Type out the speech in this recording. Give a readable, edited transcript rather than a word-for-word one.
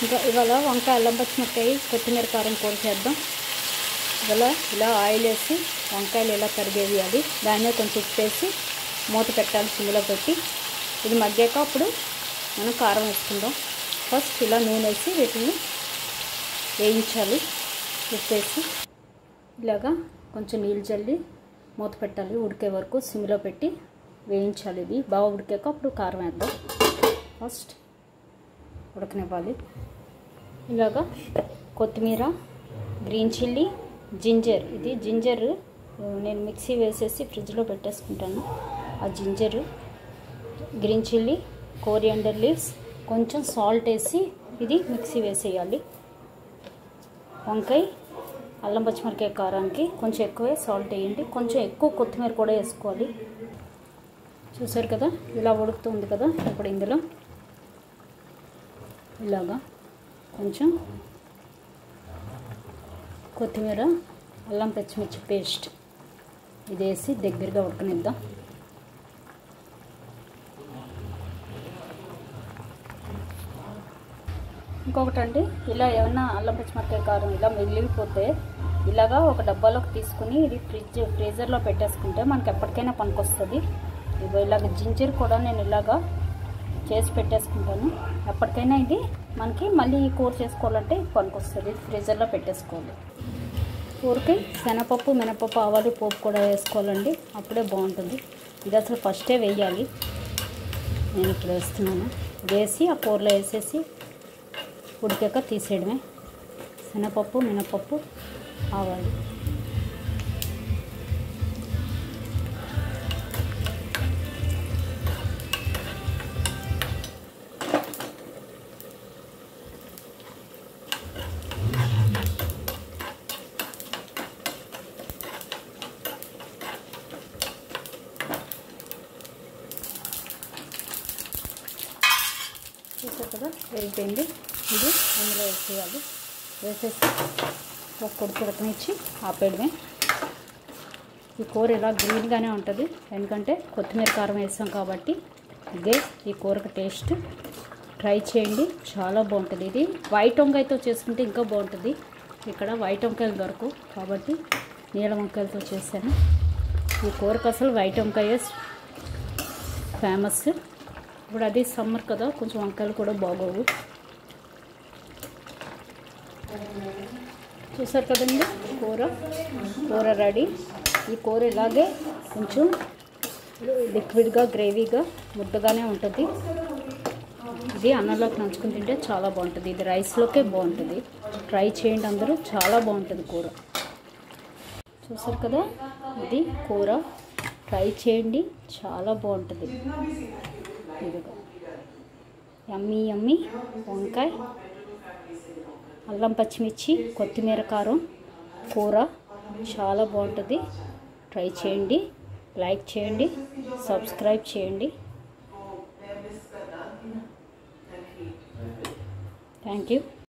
ఇంకా ఇవాళ వంకాయ అల్లం పచ్చిమిరపకాయ కొత్తిమీర కారం కూర చేద్దాం. ఇవాళ ఇలా ఆయిల్ వేసి వంకాయలు ఇలా తరిగేయాలి. దాన్ని కొంచెం ఉప్పు వేసి మూత పెట్టాలి సిమ్లో పెట్టి. ఇది మగ్గాక అప్పుడు మనం కారం వేసుకుందాం. ఫస్ట్ ఇలా నూనె వేసి వీటిని వేయించాలి. ఉప్పు వేసి ఇలాగా కొంచెం నీళ్ళు చల్లి మూత పెట్టాలి. ఉడికే వరకు సిమ్లో పెట్టి వేయించాలి. ఇది బాగా ఉడికాక అప్పుడు కారం వేద్దాం. ఫస్ట్ ఉడకనివ్వాలి. ఇలాగా కొత్తిమీర, గ్రీన్ చిల్లీ, జింజర్. ఇది జింజర్ నేను మిక్సీ వేసేసి ఫ్రిడ్జ్లో పెట్టేసుకుంటాను. ఆ ginger, green chilli, coriander leaves, కొంచెం సాల్ట్ వేసి ఇది మిక్సీ వేసేయాలి. వంకాయ అల్లం పచ్చిమిరపకాయ కారానికి కొంచెం ఎక్కువే సాల్ట్ వేయండి. కొంచెం ఎక్కువ కొత్తిమీర కూడా వేసుకోవాలి. చూసారు కదా ఇలా ఉడుకుతుంది కదా. ఇప్పుడు ఇందులో ఇలాగా కొంచెం కొత్తిమీర, అల్లం పచ్చిమిర్చి పేస్ట్ ఇది వేసి దగ్గరగా ఉడకనిద్దాం. ఇంకొకటి అండి, ఇలా ఏమన్నా అల్లం పచ్చిమిరపకాయ కారం ఇలా మిగిలిపోతే ఇలాగా ఒక డబ్బాలోకి తీసుకుని ఇది ఫ్రీజర్లో పెట్టేసుకుంటే మనకి ఎప్పటికైనా పనికొస్తుంది. ఇగో ఇలాగ జింజర్ కూడా నేను ఇలాగా చేసి పెట్టేసుకుంటాను. ఎప్పటికైనా ఇది మనకి మళ్ళీ ఈ కూర చేసుకోవాలంటే పనికొస్తుంది. ఫ్రీజర్లో పెట్టేసుకోవాలి. కూరకి శనగపప్పు, మినపప్పు, ఆవాలు పోపు కూడా వేసుకోవాలండి. అప్పుడే బాగుంటుంది. ఇది అసలు ఫస్టే వేయాలి. నేను ఇప్పుడు వేస్తున్నాను. వేసి ఆ కూరలో వేసేసి ఉడికాక తీసేయడమే. శనగపప్పు, మినపప్పు, ఆవాలు. చూసారు కదా వేగిపోయింది. ఇది అందులో వేసేయాలి. వేసేసి ఒక ఉడకనిచ్చి ఆపేయడమే. ఈ కూర ఇలా గ్రీన్గానే ఉంటుంది, ఎందుకంటే కొత్తిమీర కారం వేసాం కాబట్టి. ఇదే ఈ కూరకు టేస్ట్. ట్రై చేయండి, చాలా బాగుంటుంది. ఇది వైట్ వంకాయతో చేసుకుంటే ఇంకా బాగుంటుంది. ఇక్కడ వైట్ వంకాయలు దొరకవు కాబట్టి నీలం వంకాయలతో చేశాను. ఈ కూరకు అసలు వైట్ వంకాయ ఫేమస్. ఇప్పుడు అది సమ్మర్ కదా, కొంచెం వంకాయలు కూడా బాగోవు. చూసారు కదండి కూర రెడీ. ఈ కూర ఇలాగే కొంచెం లిక్విడ్గా, గ్రేవీగా, ముద్దగానే ఉంటుంది. ఇది అన్నంలోకి నంచుకుని తింటే చాలా బాగుంటుంది. ఇది రైస్లోకే బాగుంటుంది. ట్రై చేయండి అందరూ, చాలా బాగుంటుంది కూర. చూసారు కదా ఇది కూర. ట్రై చేయండి, చాలా బాగుంటుంది. ఇదిగో యమ్మీ యమ్మీ వంకాయ అల్లం పచ్చిమిర్చి కొత్తిమీర కారం కూర చాలా బాగుంటుంది. ట్రై చేయండి, లైక్ చేయండి, సబ్స్క్రైబ్ చేయండి. Thank you.